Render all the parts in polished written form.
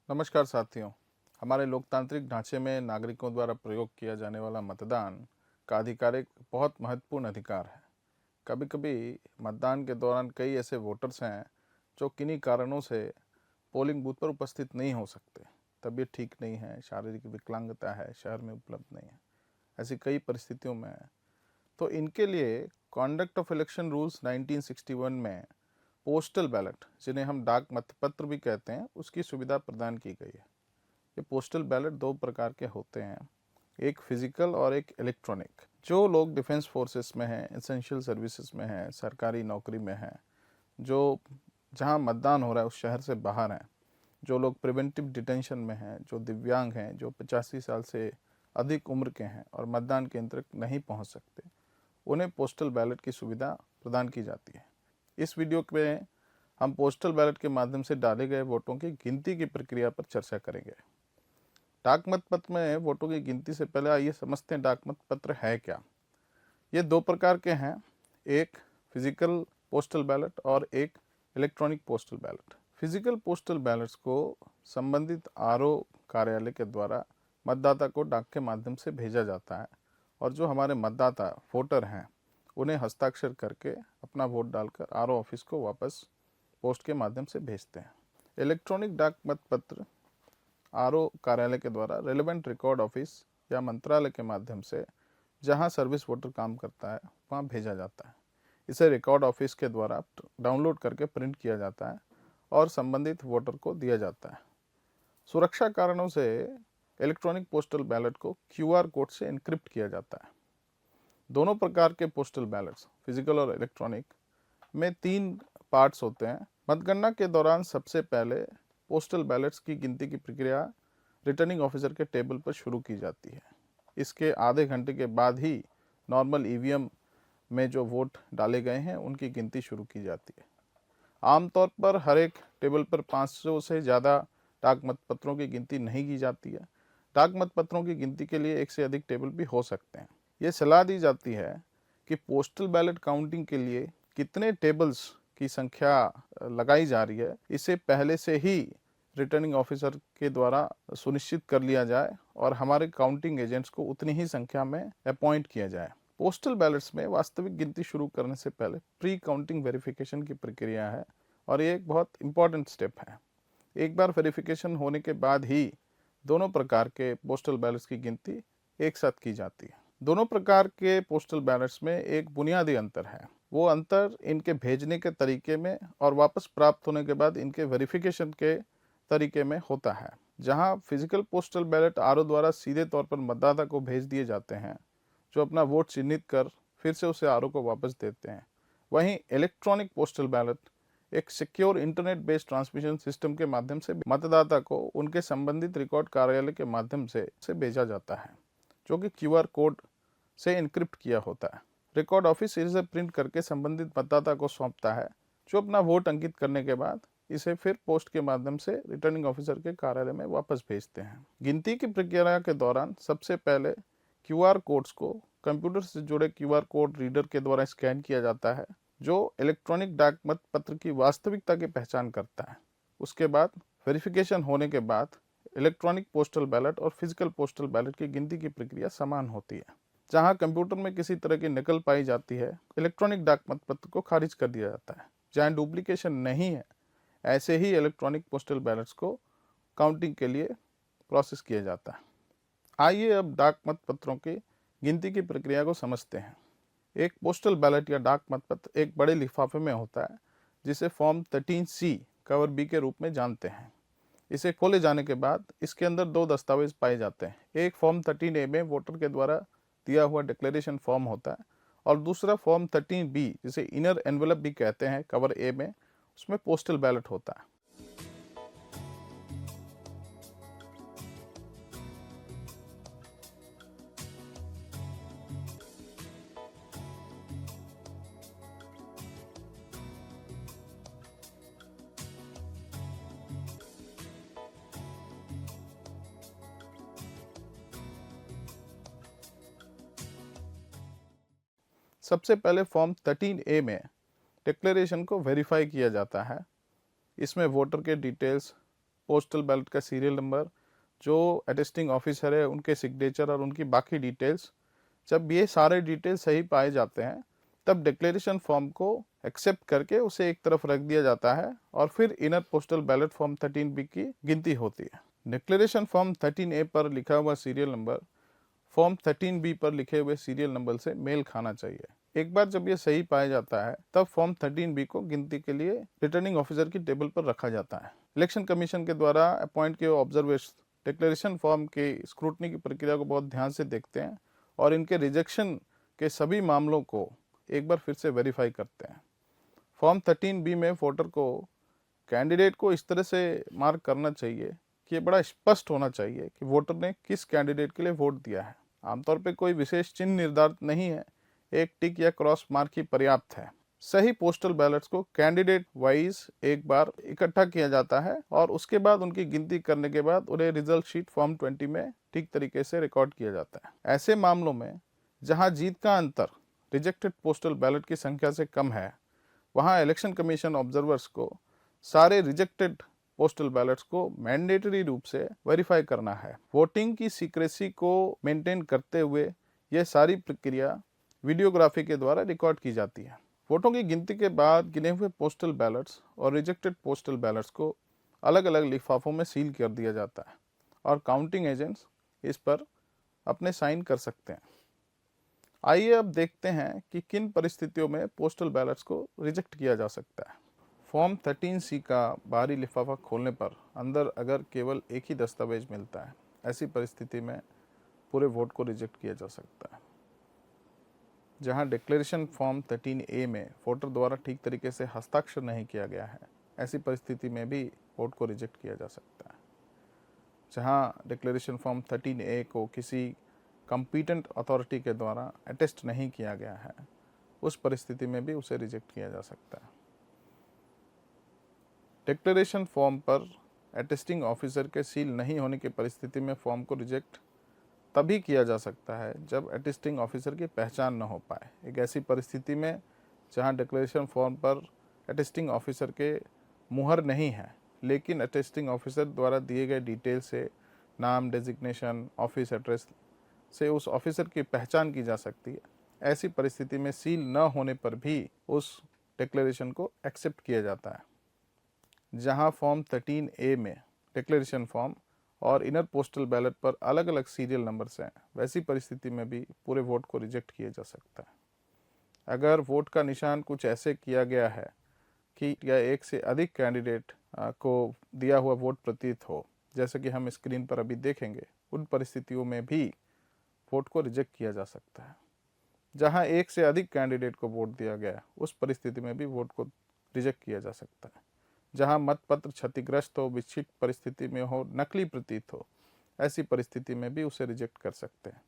नमस्कार साथियों। हमारे लोकतांत्रिक ढांचे में नागरिकों द्वारा प्रयोग किया जाने वाला मतदान का अधिकार एक बहुत महत्वपूर्ण अधिकार है। कभी कभी मतदान के दौरान कई ऐसे वोटर्स हैं जो किन्हीं कारणों से पोलिंग बूथ पर उपस्थित नहीं हो सकते। तबीयत ठीक नहीं है, शारीरिक विकलांगता है, शहर में उपलब्ध नहीं है। ऐसी कई परिस्थितियों में तो इनके लिए कॉन्डक्ट ऑफ इलेक्शन रूल्स 1961 में पोस्टल बैलेट, जिन्हें हम डाक मतपत्र भी कहते हैं, उसकी सुविधा प्रदान की गई है। ये पोस्टल बैलेट दो प्रकार के होते हैं, एक फिजिकल और एक इलेक्ट्रॉनिक। जो लोग डिफेंस फोर्सेस में हैं, एसेंशियल सर्विसेज में हैं, सरकारी नौकरी में हैं, जो जहां मतदान हो रहा है उस शहर से बाहर हैं, जो लोग प्रिवेंटिव डिटेंशन में हैं, जो दिव्यांग हैं, जो 85 साल से अधिक उम्र के हैं और मतदान केंद्र तक नहीं पहुंच सकते, उन्हें पोस्टल बैलेट की सुविधा प्रदान की जाती है। इस वीडियो में हम पोस्टल बैलेट के माध्यम से डाले गए वोटों की गिनती की प्रक्रिया पर चर्चा करेंगे। डाक मतपत्र में वोटों की गिनती से पहले आइए समझते हैं डाक मतपत्र है क्या। ये दो प्रकार के हैं, एक फिजिकल पोस्टल बैलेट और एक electronic postal ballot. Physical postal ballets को संबंधित आरओ कार्यालय के द्वारा मतदाता को डाक के माध्यम से भेजा जाता है और जो हमारे मतदाता वोटर हैं उन्हें हस्ताक्षर करके अपना वोट डालकर आरओ ऑफिस को वापस पोस्ट के माध्यम से भेजते हैं। इलेक्ट्रॉनिक डाक मतपत्र आरओ कार्यालय के द्वारा रेलेवेंट रिकॉर्ड ऑफिस या मंत्रालय के माध्यम से जहां सर्विस वोटर काम करता है वहां भेजा जाता है। इसे रिकॉर्ड ऑफिस के द्वारा डाउनलोड करके प्रिंट किया जाता है और संबंधित वोटर को दिया जाता है। सुरक्षा कारणों से इलेक्ट्रॉनिक पोस्टल बैलेट को क्यूआर कोड से एन्क्रिप्ट किया जाता है। दोनों प्रकार के पोस्टल बैलेट्स, फिजिकल और इलेक्ट्रॉनिक, में 3 पार्ट्स होते हैं। मतगणना के दौरान सबसे पहले पोस्टल बैलेट्स की गिनती की प्रक्रिया रिटर्निंग ऑफिसर के टेबल पर शुरू की जाती है। इसके आधे घंटे के बाद ही नॉर्मल ईवीएम में जो वोट डाले गए हैं उनकी गिनती शुरू की जाती है। आमतौर पर हर एक टेबल पर 500 से ज़्यादा डाक मतपत्रों की गिनती नहीं की जाती है। डाक मतपत्रों की गिनती के लिए एक से अधिक टेबल भी हो सकते हैं। ये सलाह दी जाती है कि पोस्टल बैलेट काउंटिंग के लिए कितने टेबल्स की संख्या लगाई जा रही है, इसे पहले से ही रिटर्निंग ऑफिसर के द्वारा सुनिश्चित कर लिया जाए और हमारे काउंटिंग एजेंट्स को उतनी ही संख्या में अपॉइंट किया जाए। पोस्टल बैलेट्स में वास्तविक गिनती शुरू करने से पहले प्री काउंटिंग वेरिफिकेशन की प्रक्रिया है और ये एक बहुत इंपॉर्टेंट स्टेप है। एक बार वेरिफिकेशन होने के बाद ही दोनों प्रकार के पोस्टल बैलेट्स की गिनती एक साथ की जाती है। दोनों प्रकार के पोस्टल बैलेट्स में एक बुनियादी अंतर है। वो अंतर इनके भेजने के तरीके में और वापस प्राप्त होने के बाद इनके वेरिफिकेशन के तरीके में होता है। जहां फिजिकल पोस्टल बैलेट आरओ द्वारा सीधे तौर पर मतदाता को भेज दिए जाते हैं, जो अपना वोट चिन्हित कर फिर से उसे आरओ को वापस देते हैं। वहीं इलेक्ट्रॉनिक पोस्टल बैलेट एक secure internet based transmission system के माध्यम से मतदाता को उनके संबंधित रिकॉर्ड कार्यालय के माध्यम से भेजा जाता है, जो कि क्यूआर कोड से एन्क्रिप्ट किया होता है। रिकॉर्ड ऑफिस इसे प्रिंट करके संबंधित मतदाता को सौंपता है, जो अपना वोट अंकित करने के बाद इसे फिर पोस्ट के माध्यम से रिटर्निंग ऑफिसर के कार्यालय में वापस भेजते हैं। गिनती की प्रक्रिया के दौरान सबसे पहले क्यूआर कोड्स को कंप्यूटर से जुड़े क्यूआर कोड रीडर के द्वारा स्कैन किया जाता है, जो इलेक्ट्रॉनिक डाक मतपत्र की वास्तविकता की पहचान करता है। उसके बाद वेरिफिकेशन होने के बाद इलेक्ट्रॉनिक पोस्टल बैलेट और फिजिकल पोस्टल बैलेट की गिनती की प्रक्रिया समान होती है। जहां कंप्यूटर में किसी तरह की नकल पाई जाती है, इलेक्ट्रॉनिक डाक मतपत्र को खारिज कर दिया जाता है। जहां डुप्लीकेशन नहीं है, ऐसे ही इलेक्ट्रॉनिक पोस्टल बैलेट्स को काउंटिंग के लिए प्रोसेस किया जाता है। आइए अब डाक मतपत्रों की गिनती की प्रक्रिया को समझते हैं। एक पोस्टल बैलेट या डाक मतपत्र एक बड़े लिफाफे में होता है, जिसे फॉर्म 13C कवर बी के रूप में जानते हैं। इसे खोले जाने के बाद इसके अंदर 2 दस्तावेज पाए जाते हैं। एक फॉर्म 13A में वोटर के द्वारा दिया हुआ डिक्लेरेशन फॉर्म होता है और दूसरा फॉर्म 13B, जिसे इनर एनवेलप भी कहते हैं, कवर ए में, उसमें पोस्टल बैलेट होता है। सबसे पहले फॉर्म 13A में डिक्लेरेशन को वेरीफाई किया जाता है। इसमें वोटर के डिटेल्स, पोस्टल बैलेट का सीरियल नंबर, जो अटेस्टिंग ऑफिसर है उनके सिग्नेचर और उनकी बाकी डिटेल्स, जब ये सारे डिटेल्स सही पाए जाते हैं तब डिक्लेरेशन फॉर्म को एक्सेप्ट करके उसे एक तरफ रख दिया जाता है और फिर inner postal ballot form 13B की गिनती होती है। डिक्लेरेशन फॉर्म 13A पर लिखा हुआ सीरियल नंबर फॉर्म 13B पर लिखे हुए सीरियल नंबर से मेल खाना चाहिए। एक बार जब ये सही पाया जाता है तब फॉर्म 13B को गिनती के लिए रिटर्निंग ऑफिसर की टेबल पर रखा जाता है। इलेक्शन कमीशन के द्वारा अपॉइंट किए ऑब्जर्वर्स डिक्लेरेशन फॉर्म की स्क्रूटनी की प्रक्रिया को बहुत ध्यान से देखते हैं और इनके रिजेक्शन के सभी मामलों को एक बार फिर से वेरीफाई करते हैं। फॉर्म 13B में वोटर को कैंडिडेट को इस तरह से मार्क करना चाहिए कि ये बड़ा स्पष्ट होना चाहिए कि वोटर ने किस कैंडिडेट के लिए वोट दिया है। आमतौर पे कोई विशेष चिन्ह निर्धारित नहीं है, एक टिक या क्रॉस मार्क ही पर्याप्त है। सही पोस्टल बैलेट्स को कैंडिडेट वाइज एक बार इकट्ठा किया जाता है और उसके बाद उनकी गिनती करने के बाद उन्हें रिजल्ट शीट फॉर्म 20 में ठीक तरीके से रिकॉर्ड किया जाता है। ऐसे मामलों में जहां जीत का अंतर रिजेक्टेड पोस्टल बैलेट की संख्या से कम है, वहां इलेक्शन कमीशन ऑब्जर्वर्स को सारे रिजेक्टेड पोस्टल बैलेट्स को मैंडेटरी रूप से वेरीफाई करना है। वोटिंग की सीक्रेसी को मेंटेन करते हुए यह सारी प्रक्रिया वीडियोग्राफी के द्वारा रिकॉर्ड की जाती है। वोटों की गिनती के बाद गिने हुए पोस्टल बैलेट्स और रिजेक्टेड पोस्टल बैलेट्स को अलग अलग लिफाफों में सील कर दिया जाता है और काउंटिंग एजेंट्स इस पर अपने साइन कर सकते हैं। आइए अब देखते हैं कि किन परिस्थितियों में पोस्टल बैलेट्स को रिजेक्ट किया जा सकता है। फॉर्म 13C का बाहरी लिफाफा खोलने पर अंदर अगर केवल एक ही दस्तावेज मिलता है, ऐसी परिस्थिति में पूरे वोट को रिजेक्ट किया जा सकता है। जहां डिक्लेरेशन फॉर्म 13A में वोटर द्वारा ठीक तरीके से हस्ताक्षर नहीं किया गया है, ऐसी परिस्थिति में भी वोट को रिजेक्ट किया जा सकता है। जहां डिक्लेरेशन फॉर्म 13A को किसी कॉम्पिटेंट अथॉरिटी के द्वारा अटेस्ट नहीं किया गया है, उस परिस्थिति में भी उसे रिजेक्ट किया जा सकता है। डिक्लेरेशन फॉर्म पर अटेस्टिंग ऑफिसर के सील नहीं होने की परिस्थिति में फॉर्म को रिजेक्ट तभी किया जा सकता है जब अटेस्टिंग ऑफिसर की पहचान न हो पाए। एक ऐसी परिस्थिति में जहां डिक्लेरेशन फॉर्म पर अटेस्टिंग ऑफिसर के मुहर नहीं है, लेकिन अटेस्टिंग ऑफिसर द्वारा दिए गए डिटेल से नाम, डेजिग्नेशन, ऑफिस एड्रेस से उस ऑफिसर की पहचान की जा सकती है। ऐसी परिस्थिति में सील न होने पर भी उस डिक्लेरेशन को एक्सेप्ट किया जाता है। जहां फॉर्म 13A में डिक्लेरेशन फॉर्म और इनर पोस्टल बैलेट पर अलग अलग सीरियल नंबर्स हैं, वैसी परिस्थिति में भी पूरे वोट को रिजेक्ट किया जा सकता है। अगर वोट का निशान कुछ ऐसे किया गया है कि या एक से अधिक कैंडिडेट को दिया हुआ वोट प्रतीत हो, जैसे कि हम स्क्रीन पर अभी देखेंगे, उन परिस्थितियों में भी वोट को रिजेक्ट किया जा सकता है। जहां एक से अधिक कैंडिडेट को वोट दिया गया, उस परिस्थिति में भी वोट को रिजेक्ट किया जा सकता है। जहां मतपत्र क्षतिग्रस्त हो, विक्षिप्त परिस्थिति में हो, नकली प्रतीत हो, ऐसी परिस्थिति में भी उसे रिजेक्ट कर सकते हैं।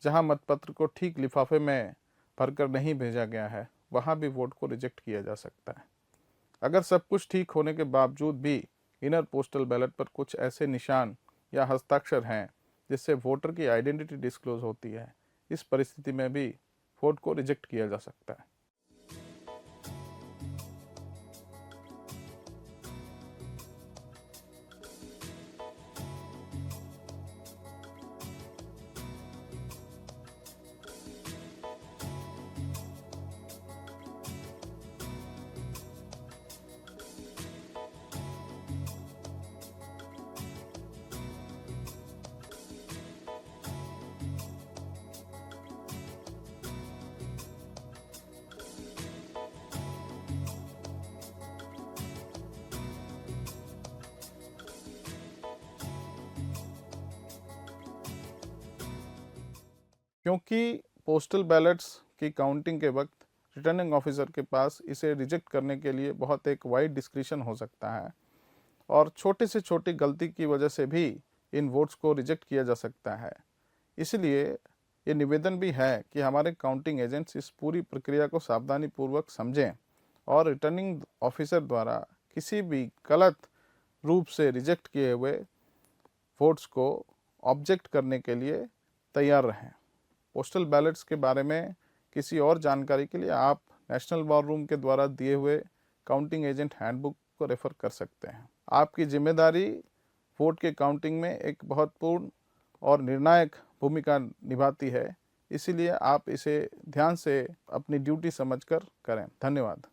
जहां मतपत्र को ठीक लिफाफे में भरकर नहीं भेजा गया है, वहां भी वोट को रिजेक्ट किया जा सकता है। अगर सब कुछ ठीक होने के बावजूद भी इनर पोस्टल बैलेट पर कुछ ऐसे निशान या हस्ताक्षर हैं जिससे वोटर की आइडेंटिटी डिस्क्लोज होती है, इस परिस्थिति में भी वोट को रिजेक्ट किया जा सकता है। क्योंकि पोस्टल बैलेट्स की काउंटिंग के वक्त रिटर्निंग ऑफिसर के पास इसे रिजेक्ट करने के लिए बहुत एक वाइड डिस्क्रिशन हो सकता है और छोटी से छोटी गलती की वजह से भी इन वोट्स को रिजेक्ट किया जा सकता है। इसलिए ये निवेदन भी है कि हमारे काउंटिंग एजेंट्स इस पूरी प्रक्रिया को सावधानीपूर्वक समझें और रिटर्निंग ऑफिसर द्वारा किसी भी गलत रूप से रिजेक्ट किए हुए वोट्स को ऑब्जेक्ट करने के लिए तैयार रहें। पोस्टल बैलेट्स के बारे में किसी और जानकारी के लिए आप नेशनल वॉर रूम के द्वारा दिए हुए काउंटिंग एजेंट हैंडबुक को रेफर कर सकते हैं। आपकी जिम्मेदारी वोट के काउंटिंग में एक महत्वपूर्ण और निर्णायक भूमिका निभाती है, इसीलिए आप इसे ध्यान से अपनी ड्यूटी समझकर करें। धन्यवाद।